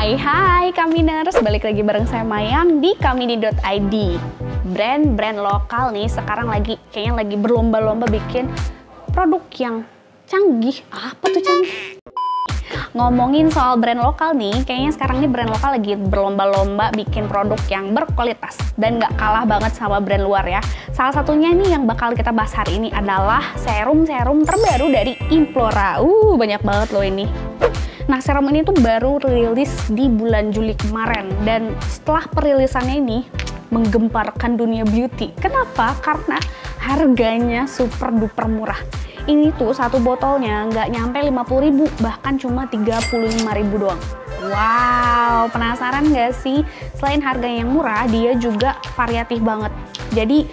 Hai Kaminers, balik lagi bareng saya Mayang di kamini.id. Brand-brand lokal nih sekarang kayaknya lagi berlomba-lomba bikin produk yang canggih. Apa tuh canggih? Ngomongin soal brand lokal nih, kayaknya sekarang nih brand lokal lagi berlomba-lomba bikin produk yang berkualitas dan gak kalah banget sama brand luar ya. Salah satunya nih yang bakal kita bahas hari ini adalah serum-serum terbaru dari Implora. Banyak banget loh ini. Nah, serum ini tuh baru rilis di bulan Juli kemarin dan setelah perilisannya ini menggemparkan dunia beauty. Kenapa? Karena harganya super duper murah. Ini tuh satu botolnya nggak nyampe 50.000, bahkan cuma 35.000 doang. Wow, penasaran nggak sih? Selain harganya yang murah, dia juga variatif banget. Jadi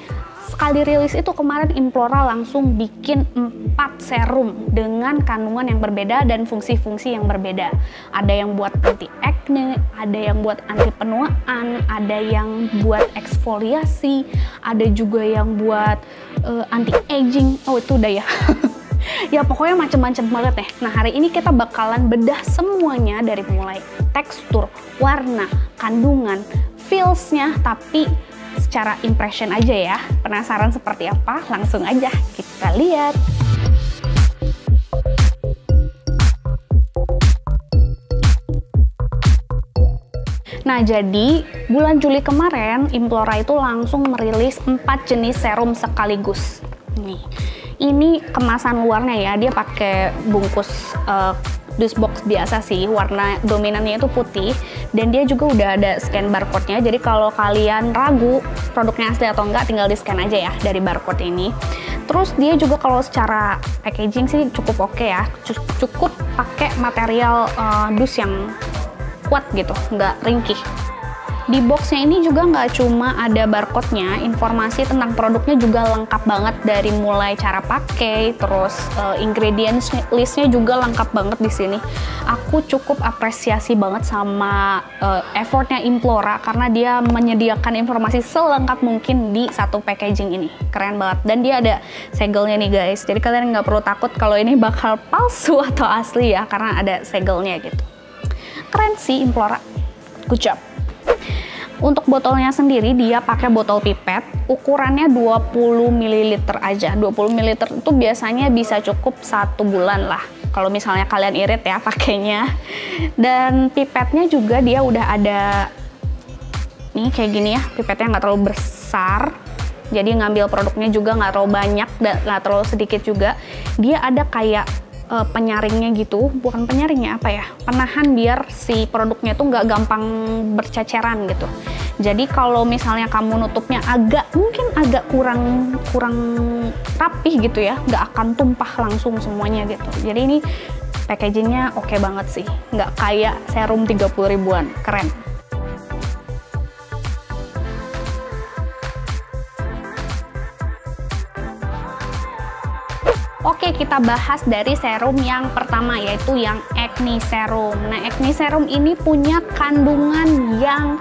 sekali rilis itu kemarin Implora langsung bikin 4 serum dengan kandungan yang berbeda dan fungsi-fungsi yang berbeda. Ada yang buat anti acne, ada yang buat anti penuaan, ada yang buat eksfoliasi, ada juga yang buat anti aging. Oh, itu udah ya. Ya pokoknya macem-macem banget deh. Nah, hari ini kita bakalan bedah semuanya dari mulai tekstur, warna, kandungan, feels-nya, tapi secara impression aja ya. Penasaran seperti apa? Langsung aja kita lihat. Nah, jadi bulan Juli kemarin Implora itu langsung merilis 4 jenis serum sekaligus. Nih, ini kemasan luarnya ya, dia pakai bungkus dus box biasa sih, warna dominannya itu putih dan dia juga udah ada scan barcode-nya. Jadi kalau kalian ragu produknya asli atau enggak, tinggal di scan aja ya dari barcode ini. Terus dia juga kalau secara packaging sih cukup oke ya, cukup pakai material dus yang kuat gitu, nggak ringkih. Di boxnya ini juga nggak cuma ada barcode-nya, informasi tentang produknya juga lengkap banget dari mulai cara pakai, terus ingredients listnya juga lengkap banget di sini. Aku cukup apresiasi banget sama effortnya Implora karena dia menyediakan informasi selengkap mungkin di satu packaging ini. Keren banget. Dan dia ada segelnya nih guys, jadi kalian nggak perlu takut kalau ini bakal palsu atau asli ya, karena ada segelnya gitu. Keren sih Implora, good job. Untuk botolnya sendiri dia pakai botol pipet, ukurannya 20 ml aja. 20 ml itu biasanya bisa cukup 1 bulan lah kalau misalnya kalian irit ya pakainya. Dan pipetnya juga dia udah ada nih kayak gini ya, pipetnya nggak terlalu besar, jadi ngambil produknya juga nggak terlalu banyak dan nggak terlalu sedikit juga. Dia ada kayak penyaringnya gitu, bukan penyaringnya apa ya, penahan biar si produknya tuh nggak gampang berceceran gitu. Jadi kalau misalnya kamu nutupnya mungkin agak kurang rapih gitu ya, nggak akan tumpah langsung semuanya gitu. Jadi ini packagingnya oke banget sih, nggak kayak serum 30 ribuan, keren. Oke, kita bahas dari serum yang pertama, yaitu yang acne serum. Nah, acne serum ini punya kandungan yang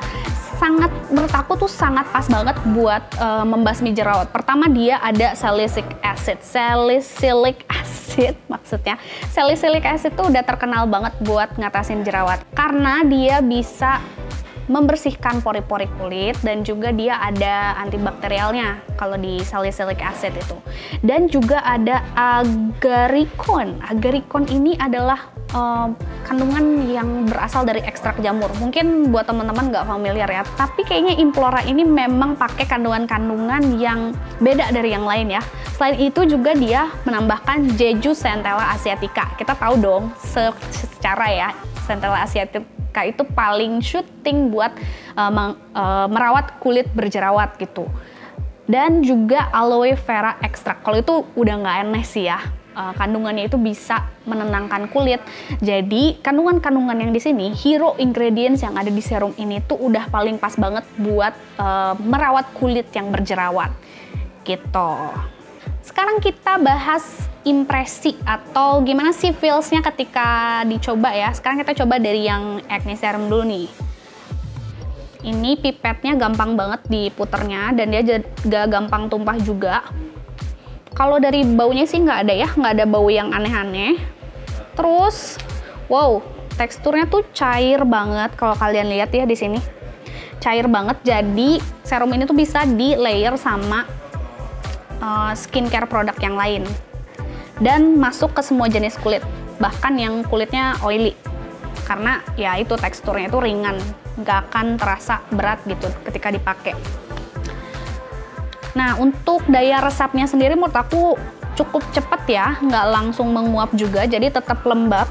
sangat, menurut aku tuh sangat pas banget buat membasmi jerawat. Pertama, dia ada salicylic acid. Salicylic acid maksudnya. Salicylic acid tuh udah terkenal banget buat ngatasin jerawat karena dia bisa membersihkan pori-pori kulit dan juga dia ada antibakterialnya kalau di salicylic acid itu. Dan juga ada agarikon. Agarikon ini adalah kandungan yang berasal dari ekstrak jamur. Mungkin buat teman-teman nggak familiar ya, tapi kayaknya Implora ini memang pakai kandungan-kandungan yang beda dari yang lain ya. Selain itu juga dia menambahkan Jeju Centella asiatica. Kita tahu dong secara ya, Centella asiatica itu paling syuting buat merawat kulit berjerawat gitu. Dan juga aloe vera extract. Kalau itu udah nggak aneh sih ya. Kandungannya itu bisa menenangkan kulit. Jadi kandungan-kandungan yang di sini, hero ingredients yang ada di serum ini tuh udah paling pas banget buat merawat kulit yang berjerawat gitu. Sekarang kita bahas impresi atau gimana sih feels-nya ketika dicoba ya. Sekarang kita coba dari yang acne serum dulu nih. Ini pipetnya gampang banget diputernya dan dia gak gampang tumpah juga. Kalau dari baunya sih nggak ada ya, nggak ada bau yang aneh-aneh. Terus, wow, teksturnya tuh cair banget kalau kalian lihat ya di sini. Cair banget, jadi serum ini tuh bisa di layer sama skincare produk yang lain. Dan masuk ke semua jenis kulit, bahkan yang kulitnya oily. Karena ya itu teksturnya itu ringan, nggak akan terasa berat gitu ketika dipakai. Nah, untuk daya resapnya sendiri menurut aku cukup cepat ya, nggak langsung menguap juga, jadi tetap lembab.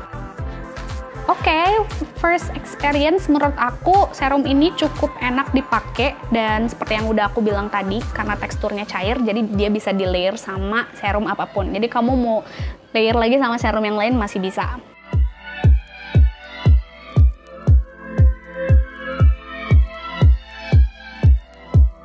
Oke, first experience menurut aku serum ini cukup enak dipakai, dan seperti yang udah aku bilang tadi, karena teksturnya cair, jadi dia bisa di layer sama serum apapun. Jadi kamu mau layer lagi sama serum yang lain masih bisa.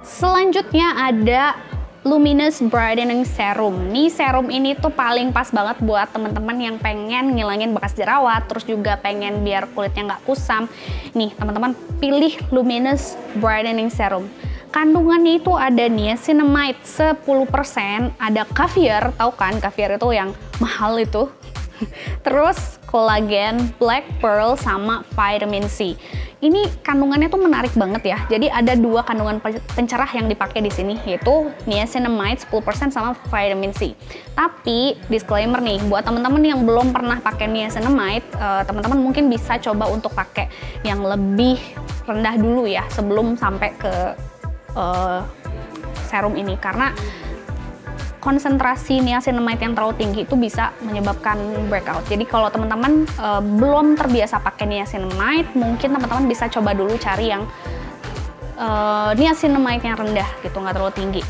Selanjutnya ada Luminous Brightening Serum. Nih serum ini tuh paling pas banget buat teman-teman yang pengen ngilangin bekas jerawat, terus juga pengen biar kulitnya nggak kusam. Nih teman-teman pilih Luminous Brightening Serum. Kandungannya itu ada niacinamide 10%, ada caviar, tahu kan caviar itu yang mahal itu. Terus kolagen, black pearl, sama vitamin C. Ini kandungannya tuh menarik banget ya. Jadi ada dua kandungan pencerah yang dipakai di sini, yaitu niacinamide 10% sama vitamin C. Tapi disclaimer nih, buat teman-teman yang belum pernah pakai niacinamide, teman-teman mungkin bisa coba untuk pakai yang lebih rendah dulu ya sebelum sampai ke serum ini, karena konsentrasi niacinamide yang terlalu tinggi itu bisa menyebabkan breakout. Jadi kalau teman-teman belum terbiasa pakai niacinamide, mungkin teman-teman bisa coba dulu cari yang niacinamide yang rendah gitu, nggak terlalu tinggi.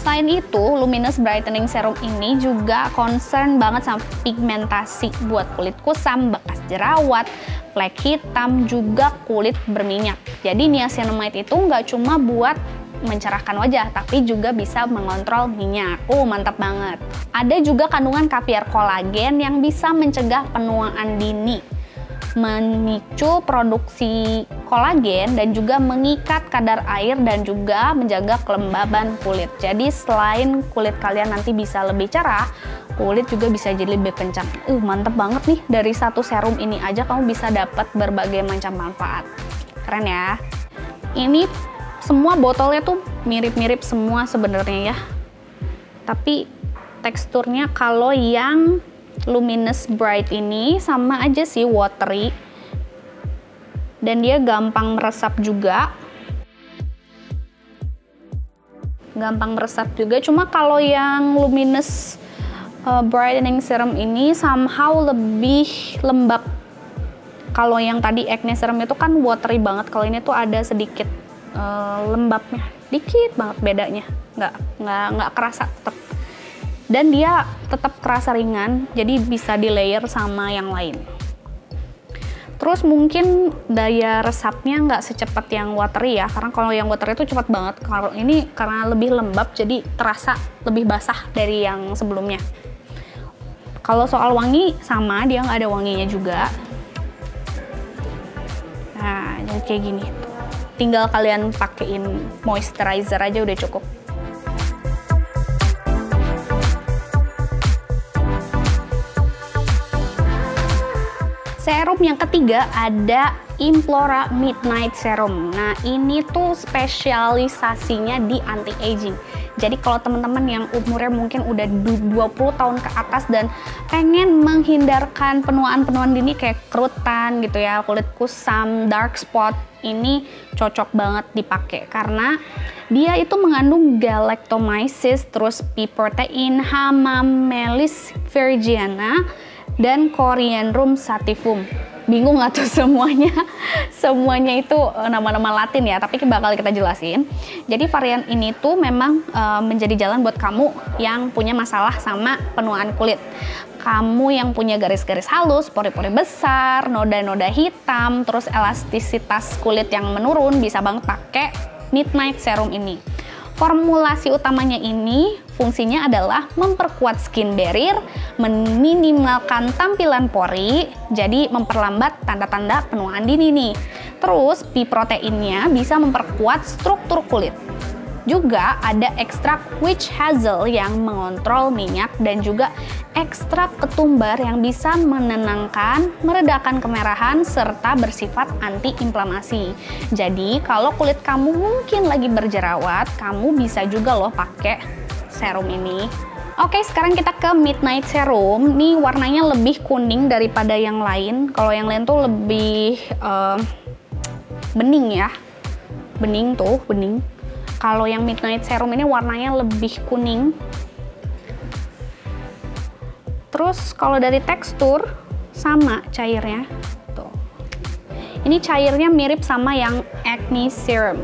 Selain itu, Luminous Brightening Serum ini juga concern banget sama pigmentasi buat kulit kusam, bekas jerawat, flek hitam, juga kulit berminyak. Jadi niacinamide itu nggak cuma buat mencerahkan wajah, tapi juga bisa mengontrol minyak. Mantap banget. Ada juga kandungan caviar kolagen yang bisa mencegah penuaan dini, memicu produksi kolagen, dan juga mengikat kadar air dan juga menjaga kelembaban kulit. Jadi selain kulit kalian nanti bisa lebih cerah, kulit juga bisa jadi lebih kencang. Mantep banget nih, dari satu serum ini aja kamu bisa dapat berbagai macam manfaat. Keren ya. Ini semua botolnya tuh mirip-mirip semua sebenarnya ya. Tapi teksturnya kalau yang Luminous Bright ini sama aja sih, watery. Dan dia gampang meresap juga. Cuma kalau yang Luminous Brightening Serum ini somehow lebih lembab. Kalau yang tadi Acne Serum itu kan watery banget, kalau ini tuh ada sedikit lembabnya, dikit banget bedanya, nggak kerasa tetap, dan dia tetap kerasa ringan, jadi bisa di layer sama yang lain. Terus mungkin daya resapnya nggak secepat yang watery ya, karena kalau yang watery itu cepat banget. Kalau ini karena lebih lembab, jadi terasa lebih basah dari yang sebelumnya. Kalau soal wangi sama, dia nggak ada wanginya juga. Nah, jadi kayak gini. Tinggal kalian pakein moisturizer aja udah cukup. Serum yang ketiga ada Implora Midnight Serum. Nah, ini tuh spesialisasinya di anti-aging. Jadi kalau teman-teman yang umurnya mungkin udah 20 tahun ke atas dan pengen menghindarkan penuaan-penuaan dini kayak kerutan gitu ya, kulit kusam, dark spot, ini cocok banget dipakai karena dia itu mengandung galactomyces, terus pea protein, Hamamelis virgiana, dan Coriandrum sativum. Bingung nggak tuh semuanya? Semuanya itu nama-nama Latin ya, tapi bakal kita jelasin. Jadi varian ini tuh memang menjadi jalan buat kamu yang punya masalah sama penuaan kulit. Kamu yang punya garis-garis halus, pori-pori besar, noda-noda hitam, terus elastisitas kulit yang menurun, bisa banget pakai Midnight Serum ini. Formulasi utamanya ini fungsinya adalah memperkuat skin barrier, meminimalkan tampilan pori, jadi memperlambat tanda-tanda penuaan dini nih. Terus pea proteinnya bisa memperkuat struktur kulit. Juga ada ekstrak witch hazel yang mengontrol minyak dan juga ekstrak ketumbar yang bisa menenangkan, meredakan kemerahan, serta bersifat anti-inflamasi. Jadi kalau kulit kamu mungkin lagi berjerawat, kamu bisa juga loh pakai serum ini. Oke, sekarang kita ke Midnight Serum. Nih warnanya lebih kuning daripada yang lain. Kalau yang lain tuh lebih bening ya. Bening. Kalau yang Midnight Serum ini warnanya lebih kuning. Terus kalau dari tekstur sama cairnya. Tuh. Ini cairnya mirip sama yang Acne Serum.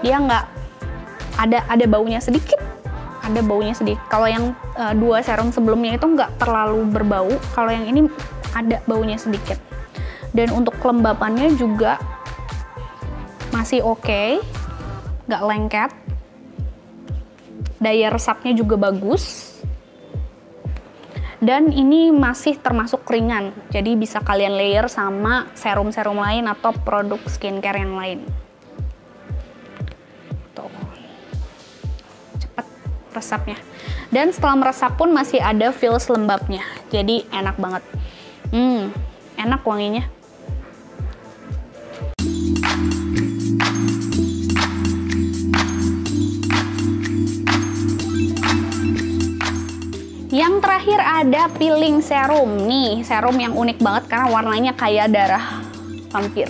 Dia nggak ada baunya sedikit. Ada baunya sedikit. Kalau yang dua serum sebelumnya itu nggak terlalu berbau. Kalau yang ini ada baunya sedikit. Dan untuk kelembapannya juga masih oke, nggak lengket. Daya resapnya juga bagus. Dan ini masih termasuk ringan, jadi bisa kalian layer sama serum-serum lain atau produk skincare yang lain. Tuh. Cepet resapnya. Dan setelah meresap pun masih ada feels lembabnya, jadi enak banget. Enak wanginya. Yang terakhir ada peeling serum. Nih, serum yang unik banget karena warnanya kayak darah vampir.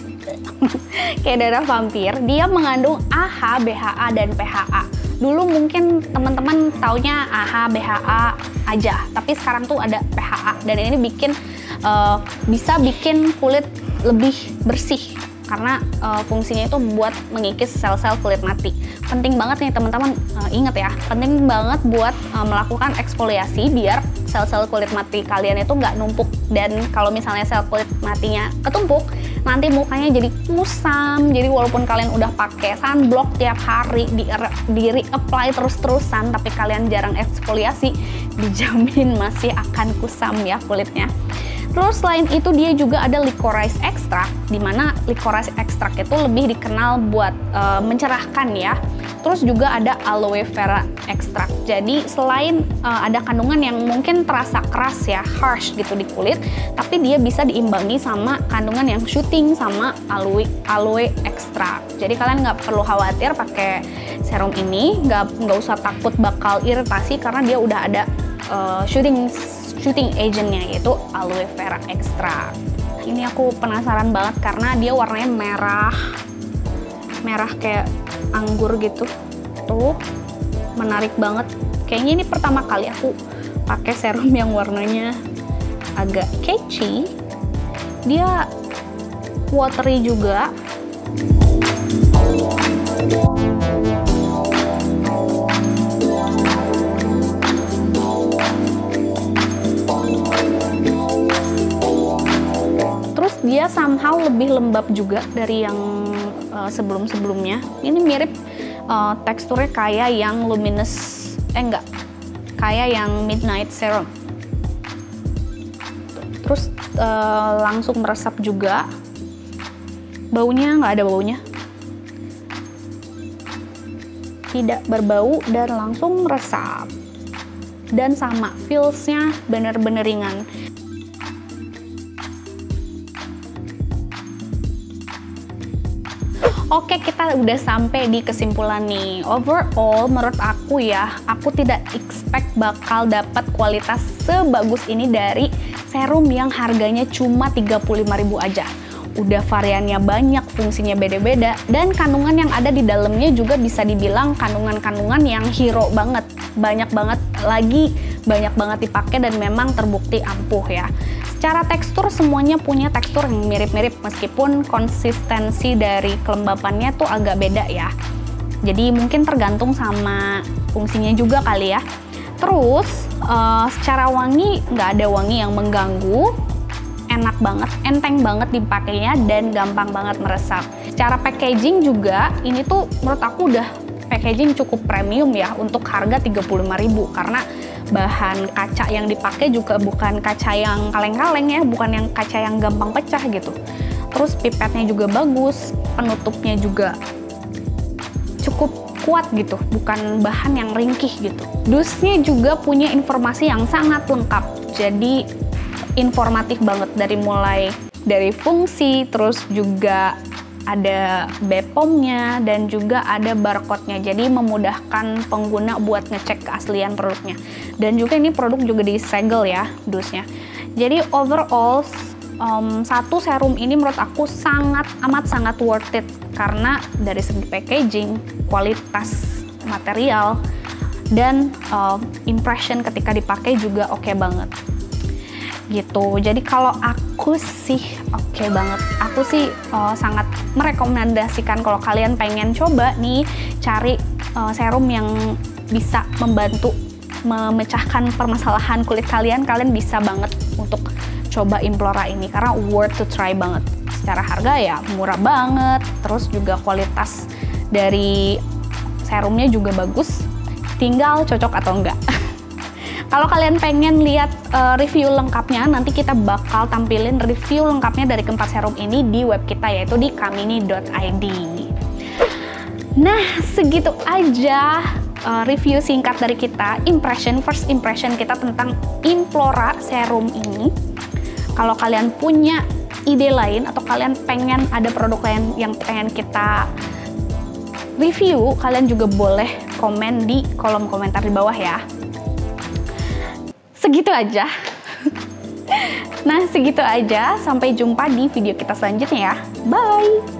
Kayak darah vampir. Dia mengandung AHA, BHA, dan PHA. Dulu mungkin teman-teman taunya AHA, BHA aja, tapi sekarang tuh ada PHA. Dan ini bisa bikin kulit lebih bersih. Karena fungsinya itu buat mengikis sel-sel kulit mati. Penting banget nih teman-teman, ingat ya, penting banget buat melakukan eksfoliasi biar sel-sel kulit mati kalian itu nggak numpuk. Dan kalau misalnya sel kulit matinya ketumpuk, nanti mukanya jadi kusam. Jadi walaupun kalian udah pakai sunblock tiap hari, di reapply terus-terusan, tapi kalian jarang eksfoliasi, dijamin masih akan kusam ya kulitnya. Terus selain itu dia juga ada licorice extract, dimana licorice extract itu lebih dikenal buat mencerahkan ya. Terus juga ada aloe vera extract. Jadi selain ada kandungan yang mungkin terasa keras ya, harsh gitu di kulit, tapi dia bisa diimbangi sama kandungan yang soothing sama aloe extract. Jadi kalian nggak perlu khawatir pakai serum ini, nggak usah takut bakal iritasi karena dia udah ada shooting agentnya, yaitu aloe vera extract. Ini aku penasaran banget karena dia warnanya merah kayak anggur gitu. Tuh, menarik banget. Kayaknya ini pertama kali aku pakai serum yang warnanya agak catchy. Dia watery juga. Dia somehow lebih lembab juga dari yang sebelum-sebelumnya. Ini mirip teksturnya kayak yang luminous, kayak yang Midnight Serum. Terus langsung meresap juga. Baunya nggak ada baunya. Tidak berbau dan langsung meresap. Dan sama, feels-nya bener-bener ringan. Oke, kita udah sampai di kesimpulan nih. Overall, menurut aku ya, aku tidak expect bakal dapat kualitas sebagus ini dari serum yang harganya cuma 35.000 aja. Udah variannya banyak, fungsinya beda-beda, dan kandungan yang ada di dalamnya juga bisa dibilang kandungan-kandungan yang hero banget. Banyak banget dipakai dan memang terbukti ampuh ya. Secara tekstur semuanya punya tekstur yang mirip-mirip meskipun konsistensi dari kelembapannya tuh agak beda ya. Jadi mungkin tergantung sama fungsinya juga kali ya. Terus secara wangi nggak ada wangi yang mengganggu, enak banget, enteng banget dipakainya dan gampang banget meresap. Secara packaging juga ini tuh menurut aku udah packaging cukup premium ya untuk harga 35.000 karena bahan kaca yang dipakai juga bukan kaca yang kaleng-kaleng ya, bukan yang kaca yang gampang pecah gitu. Terus pipetnya juga bagus, penutupnya juga kuat gitu, bukan bahan yang ringkih gitu. Dusnya juga punya informasi yang sangat lengkap, jadi informatif banget dari fungsi, terus juga ada BPOM-nya dan juga ada barcode-nya, jadi memudahkan pengguna buat ngecek keaslian produknya. Dan juga ini produk juga disegel ya dusnya. Jadi overall satu serum ini menurut aku amat sangat worth it, karena dari segi packaging, kualitas material, dan impression ketika dipakai juga oke banget gitu. Jadi kalau aku sih oke banget. Aku sih sangat merekomendasikan kalau kalian pengen coba nih cari serum yang bisa membantu memecahkan permasalahan kulit kalian bisa banget untuk coba Implora ini, karena worth to try banget. Secara harga ya murah banget, terus juga kualitas dari serumnya juga bagus, tinggal cocok atau enggak. Kalau kalian pengen lihat review lengkapnya, nanti kita bakal tampilin review lengkapnya dari keempat serum ini di web kita, yaitu di kamini.id. Nah, segitu aja review singkat dari kita, first impression kita tentang Implora serum ini. Kalau kalian punya ide lain atau kalian pengen ada produk lain yang pengen kita review, kalian juga boleh komen di kolom komentar di bawah ya. Segitu aja. Nah, segitu aja. Sampai jumpa di video kita selanjutnya ya. Bye!